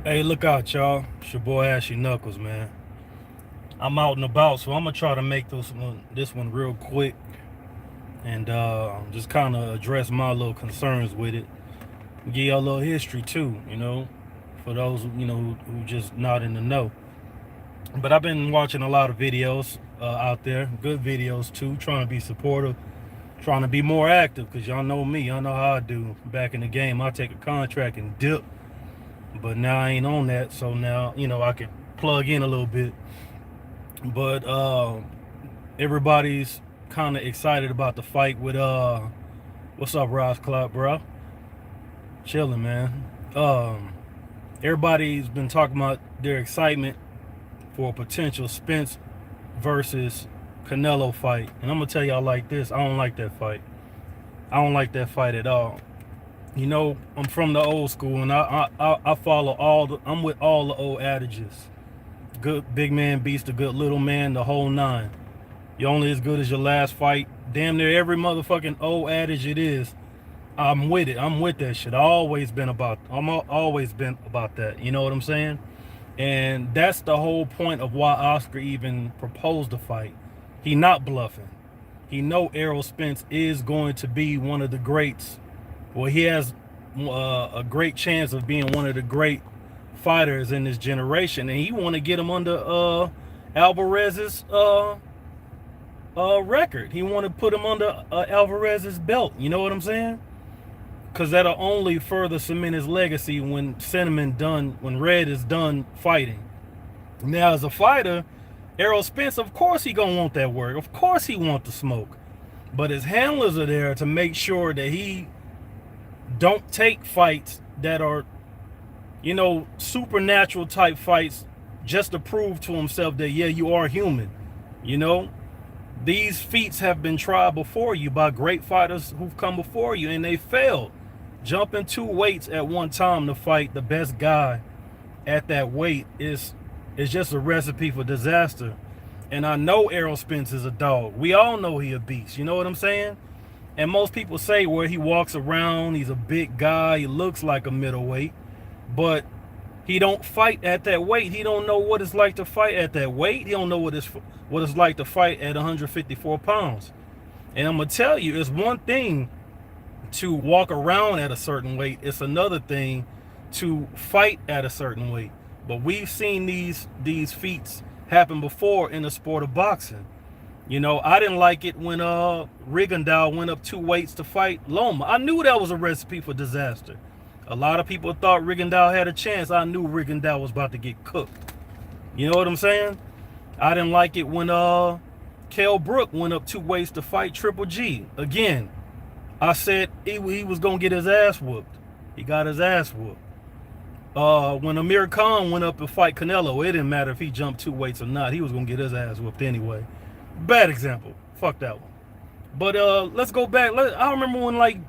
Hey, look out, y'all. It's your boy Ashy Knuckles, man. I'm out and about, so I'm gonna try to make this one real quick and just kind of address my little concerns with it. Give y'all a little history too, for those who just not in the know. But I've been watching a lot of videos out there, good videos too, trying to be supportive, trying to be more active, because y'all know me, y'all know how I do. Back in the game, I take a contract and dip, but now I ain't on that, so now I can plug in a little bit. But everybody's kind of excited about the fight with what's up, Ross Clark, bro? Chilling, man. Everybody's been talking about their excitement for a potential Spence versus Canelo fight, and I'm gonna tell y'all like this: I don't like that fight. I don't like that fight at all. I'm from the old school, and I follow I'm with all the old adages. Good big man beats the good little man, the whole nine. You're only as good as your last fight. Damn near every motherfucking old adage it is. I'm with it. I'm with that shit. I'm always been about that. You know what I'm saying? And that's the whole point of why Oscar even proposed the fight. He not bluffing. He know Errol Spence is going to be one of the greats. Well, he has a great chance of being one of the great fighters in this generation, and he want to get him under Alvarez's record. He want to put him under Alvarez's belt. You know what I'm saying? Because that'll only further cement his legacy when Red is done fighting. Now, as a fighter, Errol Spence, of course he gonna want that work. Of course he want the smoke. But his handlers are there to make sure that he don't take fights that are, supernatural type fights just to prove to himself that, yeah, you are human. You know, these feats have been tried before you by great fighters who've come before you, and they failed. Jumping two weights at one time to fight the best guy at that weight is just a recipe for disaster. And I know Errol Spence is a dog. We all know he a beast. You know what I'm saying? And most people say where he walks around, he's a big guy. He looks like a middleweight, but he don't fight at that weight. He don't know what it's like to fight at that weight. He don't know what it's like to fight at 154 pounds. And I'm gonna tell you, it's one thing to walk around at a certain weight. It's another thing to fight at a certain weight. But we've seen these feats happen before in the sport of boxing. I didn't like it when Rigondeaux went up two weights to fight Loma. I knew that was a recipe for disaster. A lot of people thought Rigondeaux had a chance. I knew Rigondeaux was about to get cooked. You know what I'm saying? I didn't like it when Kell Brook went up two weights to fight Triple G. Again, I said he was going to get his ass whooped. He got his ass whooped. When Amir Khan went up to fight Canelo, it didn't matter if he jumped two weights or not. He was going to get his ass whooped anyway. Bad example. Fuck that one. But let's go back. I remember when,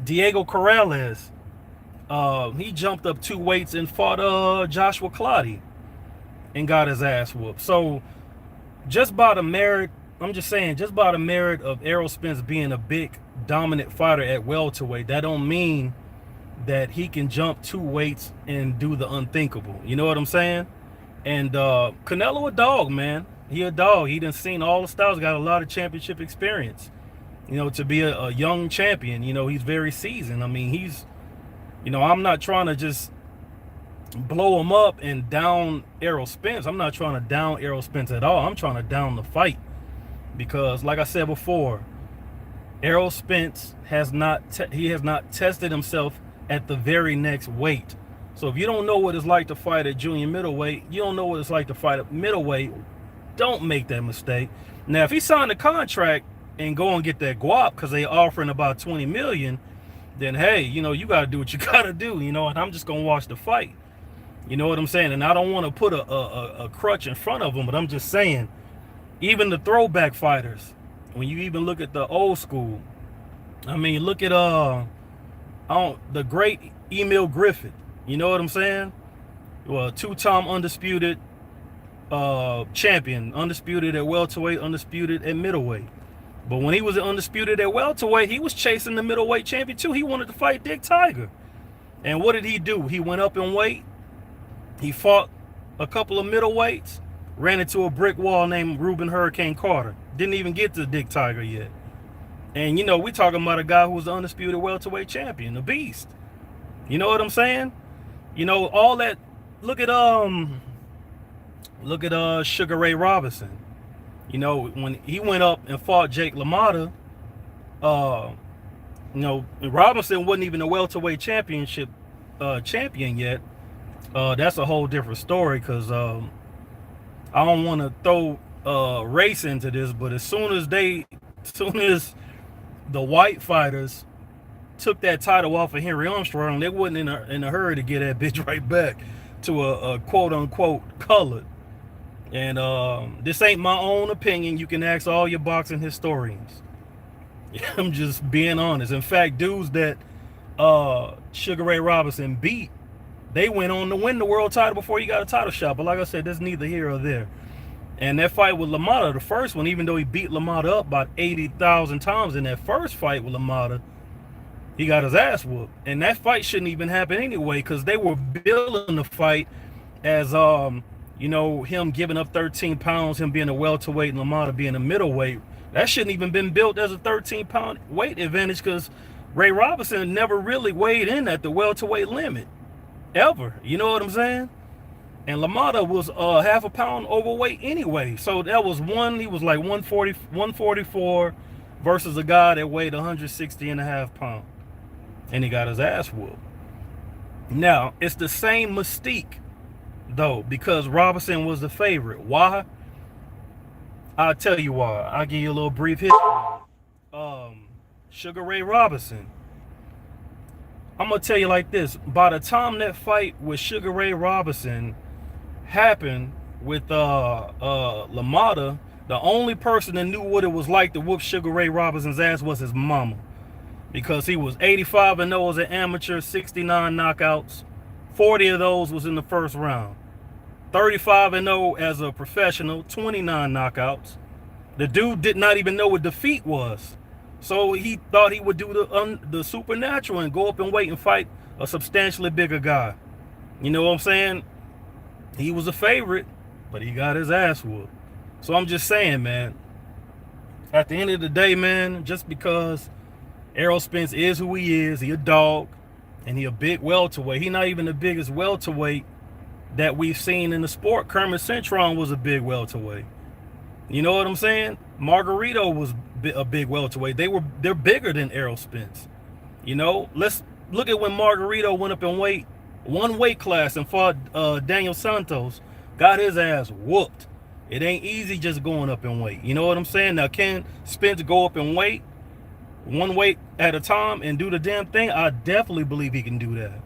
Diego Corrales, he jumped up two weights and fought Joshua Clottey and got his ass whooped. So just by the merit, I'm just saying, just by the merit of Errol Spence being a big, dominant fighter at welterweight, that don't mean that he can jump two weights and do the unthinkable. You know what I'm saying? And Canelo a dog, man. He a dog. He done seen all the styles, got a lot of championship experience. To be a young champion, he's very seasoned. I mean, I'm not trying to just blow him up and down Errol Spence. I'm not trying to down Errol Spence at all. I'm trying to down the fight. Because, like I said before, Errol Spence has not tested himself at the very next weight. So if you don't know what it's like to fight at junior middleweight, you don't know what it's like to fight at middleweight, don't make that mistake. Now, if he signed a contract and go and get that guap because they offering about 20 million, then hey, you got to do what you got to do, and I'm just going to watch the fight. You know what I'm saying? And I don't want to put a crutch in front of him, but I'm just saying, even the throwback fighters, when you even look at the old school, I mean, look at the great Emil Griffith. You know what I'm saying? Well, two-time undisputed champion, undisputed at welterweight, undisputed at middleweight. But when he was undisputed at welterweight, he was chasing the middleweight champion too. He wanted to fight Dick Tiger. And what did he do? He went up in weight He fought a couple of middleweights, ran into a brick wall named Reuben Hurricane Carter. Didn't even get to Dick Tiger yet. And, we talking about a guy who was the undisputed welterweight champion, the beast. You know what I'm saying? All that. Look at Sugar Ray Robinson. When he went up and fought Jake LaMotta, Robinson wasn't even a welterweight championship champion yet. That's a whole different story, because I don't want to throw race into this, but as soon as the white fighters took that title off of Henry Armstrong, they wasn't in a hurry to get that bitch right back to a quote unquote colored. And this ain't my own opinion. You can ask all your boxing historians. I'm just being honest. In fact, dudes that Sugar Ray Robinson beat, they went on to win the world title before he got a title shot. But like I said, that's neither here or there. And that fight with LaMotta, the first one, even though he beat LaMotta up about 80,000 times in that first fight with LaMotta, he got his ass whooped. And that fight shouldn't even happen anyway, because they were building the fight as him giving up 13 pounds, him being a welterweight and LaMotta being a middleweight. That shouldn't even been built as a 13-pound weight advantage, because Ray Robinson never really weighed in at the welterweight limit, ever. You know what I'm saying? And LaMotta was half a pound overweight anyway. So that was he was like 144 versus a guy that weighed 160 and a half pounds. And he got his ass whooped. Now, it's the same mystique, though, because Robinson was the favorite. Why? I'll tell you why. I'll give you a little brief history. Sugar Ray Robinson. I'm going to tell you like this. By the time that fight with Sugar Ray Robinson happened with LaMotta, the only person that knew what it was like to whoop Sugar Ray Robinson's ass was his mama. Because he was 85-0 as an amateur, 69 knockouts. 40 of those was in the first round. 35-0 as a professional, 29 knockouts. The dude did not even know what defeat was. So he thought he would do the supernatural and go up and wait and fight a substantially bigger guy. You know what I'm saying? He was a favorite, but he got his ass whooped. So I'm just saying, man, at the end of the day, man, just because Errol Spence is who he is, he a dog, and he a big welterweight. He not even the biggest welterweight that we've seen in the sport. Kermit Cintron was a big welterweight. You know what I'm saying? Margarito was a big welterweight. They're bigger than Errol Spence. Let's look at when Margarito went up in weight, one weight class, and fought Daniel Santos. Got his ass whooped. It ain't easy just going up in weight. You know what I'm saying? Now, can Spence go up in weight, one weight at a time, and do the damn thing? I definitely believe he can do that.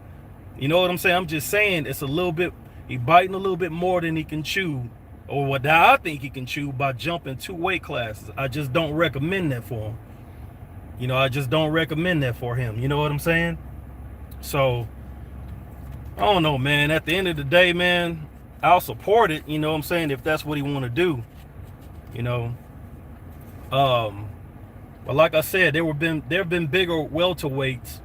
You know what I'm saying? I'm just saying it's a little bit, he biting a little bit more than he can chew, or what I think he can chew, by jumping 2 weight classes. I just don't recommend that for him. I just don't recommend that for him. You know what I'm saying? So, I don't know, man. At the end of the day, man, I'll support it, you know what I'm saying, if that's what he want to do. But like I said, there have been bigger welterweights,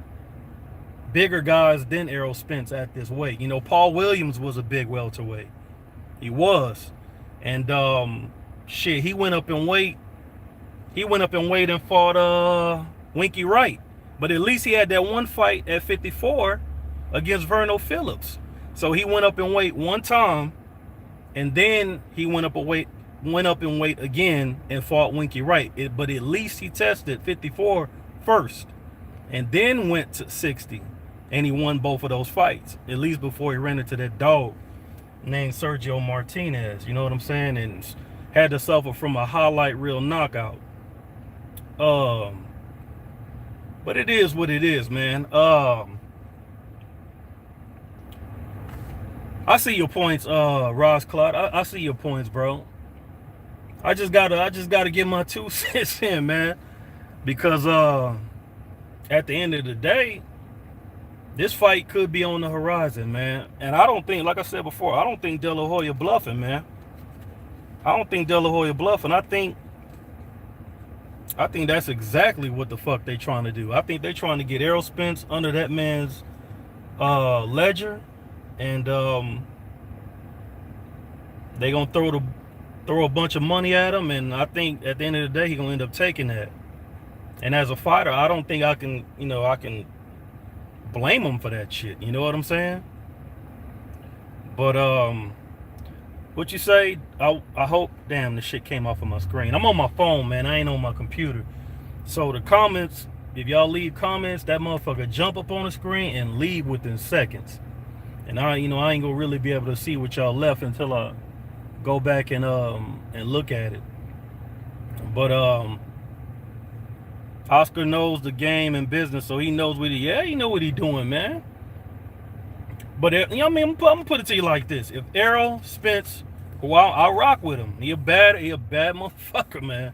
bigger guys than Errol Spence at this weight. Paul Williams was a big welterweight. He was. And he went up in weight. He went up in weight and fought Winky Wright. But at least he had that one fight at 54 against Verno Phillips. So he went up in weight one time, and then he went up in weight again and fought Winky Wright. But at least he tested 54 first, and then went to 60, and he won both of those fights, at least before he ran into that dog named Sergio Martinez. You know what I'm saying? And had to suffer from a highlight reel knockout. But it is what it is, man. I see your points, Ross Clot. I see your points, bro. I just gotta get my 2 cents in, man. Because at the end of the day, this fight could be on the horizon, man. And I don't think, like I said before, I don't think De La Hoya bluffing, man. I don't think De La Hoya bluffing. I think that's exactly what the fuck they trying to do. I think they trying to get Errol Spence under that man's ledger, and They gonna throw a bunch of money at him, and I think at the end of the day, he gonna end up taking that. And as a fighter, I don't think I can, I can blame him for that shit. You know what I'm saying? But what you say? I hope. Damn, the shit came off of my screen. I'm on my phone, man. I ain't on my computer. So the comments, if y'all leave comments, that motherfucker jump up on the screen and leave within seconds. And I ain't gonna really be able to see what y'all left until I go back and look at it. But Oscar knows the game and business, so he knows what he know what he doing, man. But I'm gonna put it to you like this: if Errol Spence, who I rock with him, he a bad motherfucker, man.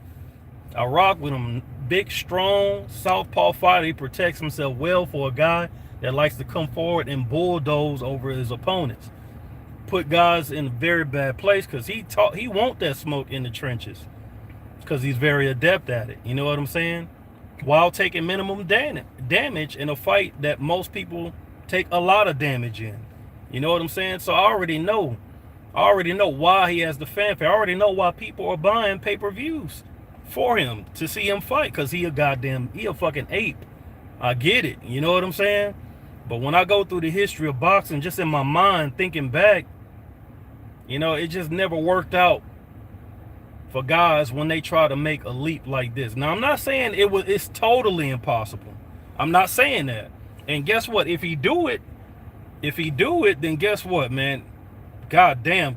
I rock with him. Big, strong, southpaw fighter. He protects himself well for a guy that likes to come forward and bulldoze over his opponents. Put guys in a very bad place because he want that smoke in the trenches because he's very adept at it. You know what I'm saying? While taking minimum damage in a fight that most people take a lot of damage in. You know what I'm saying? So I already know why he has the fanfare. I already know why people are buying pay-per-views for him to see him fight, because he a fucking ape. I get it. You know what I'm saying? But when I go through the history of boxing, just in my mind, thinking back, it just never worked out for guys when they try to make a leap like this. Now, I'm not saying it's totally impossible. I'm not saying that. And guess what? If he do it, then guess what, man? God damn,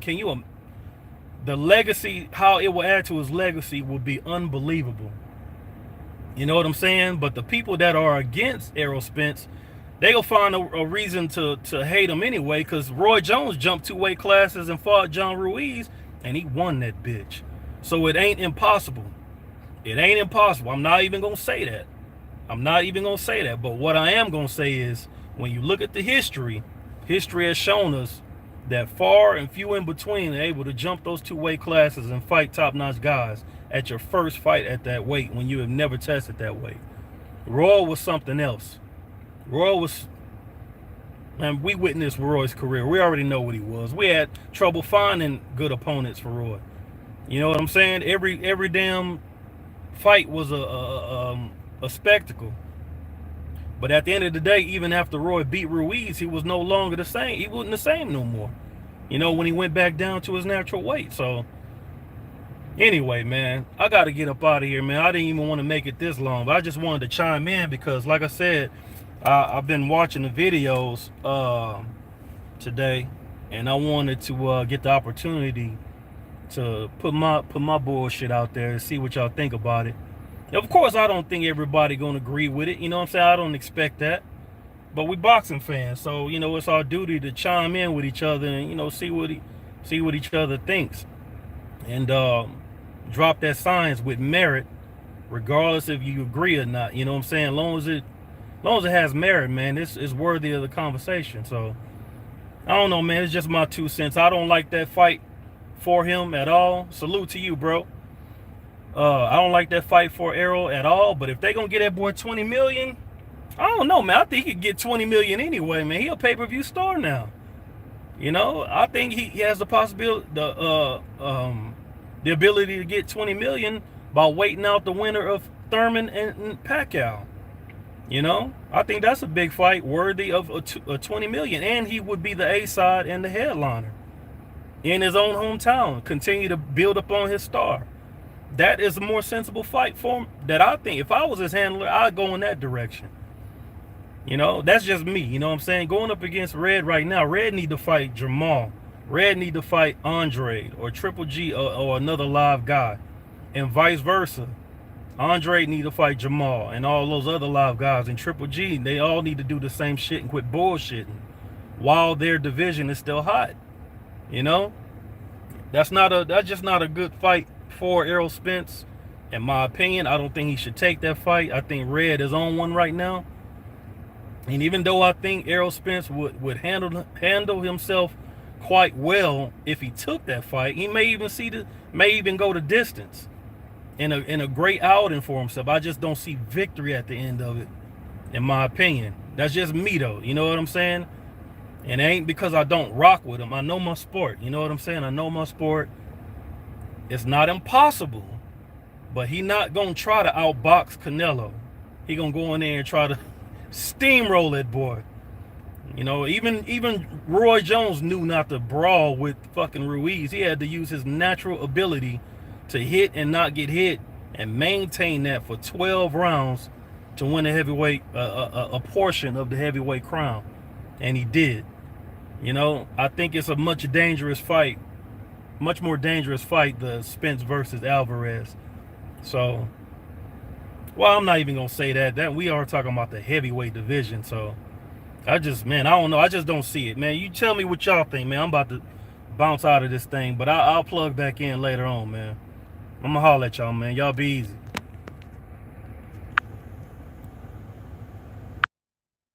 the legacy, how it will add to his legacy will be unbelievable. You know what I'm saying? But the people that are against Errol Spence, they'll find a reason to hate him anyway, because Roy Jones jumped 2 weight classes and fought John Ruiz, and he won that bitch. So it ain't impossible. It ain't impossible. I'm not even going to say that. But what I am going to say is, when you look at the history has shown us that far and few in between are able to jump those 2 weight classes and fight top-notch guys at your first fight at that weight when you have never tested that weight. Roy was something else. Man, we witnessed Roy's career. We already know what he was. We had trouble finding good opponents for Roy. You know what I'm saying? Every damn fight was a spectacle. But at the end of the day, even after Roy beat Ruiz, he was no longer the same. He wasn't the same no more. When he went back down to his natural weight. So, anyway, man, I got to get up out of here, man. I didn't even want to make it this long, but I just wanted to chime in because, like I said, I've been watching the videos today, and I wanted to get the opportunity to put my bullshit out there and see what y'all think about it. Of course, I don't think everybody gonna agree with it. You know what I'm saying? I don't expect that. But we boxing fans, so it's our duty to chime in with each other and see what each other thinks, and drop that science with merit, regardless if you agree or not. You know what I'm saying? As long as it has merit, man, it's worthy of the conversation. So I don't know, man. It's just my 2 cents. I don't like that fight for him at all. Salute to you, bro. I don't like that fight for Errol at all, but if they gonna get that boy 20 million, I don't know, man. I think he could get 20 million anyway, man. He a pay-per-view star now. I think he has the possibility, the ability to get 20 million by waiting out the winner of Thurman and Pacquiao. I think that's a big fight worthy of a 20 million, and he would be the A-side and the headliner in his own hometown. Continue to build upon his star. That is a more sensible fight for him. That I think, if I was his handler, I'd go in that direction. That's just me. You know what I'm saying? Going up against Red right now, Red need to fight Jamal. Red need to fight Andre or Triple G or another live guy, and vice versa. Andre need to fight Jamal and all those other live guys, and Triple G, they all need to do the same shit and quit bullshitting while their division is still hot. That's just not a good fight for Errol Spence, in my opinion. I don't think he should take that fight. I think Red is on one right now, and even though I think Errol Spence would handle himself quite well if he took that fight, he may even go the distance in a great outing for himself. I just don't see victory at the end of it, in my opinion. That's just me, though. You know what I'm saying? And it ain't because I don't rock with him. I know my sport. You know what I'm saying? I know my sport. It's not impossible, but he not gonna try to outbox Canelo. He gonna go in there and try to steamroll that boy. You know, even Roy Jones knew not to brawl with fucking Ruiz. He had to use his natural ability to hit and not get hit and maintain that for 12 rounds to win a heavyweight, a portion of the heavyweight crown, and he did. You know, I think it's a much dangerous fight, much more dangerous fight, the Spence versus Alvarez. So, well, I'm not even gonna say that. That we are talking about the heavyweight division. So, I don't know. I just don't see it, man. You tell me what y'all think, man. I'm about to bounce out of this thing, but I'll plug back in later on, man. I'm gonna holler at y'all, man. Y'all be easy.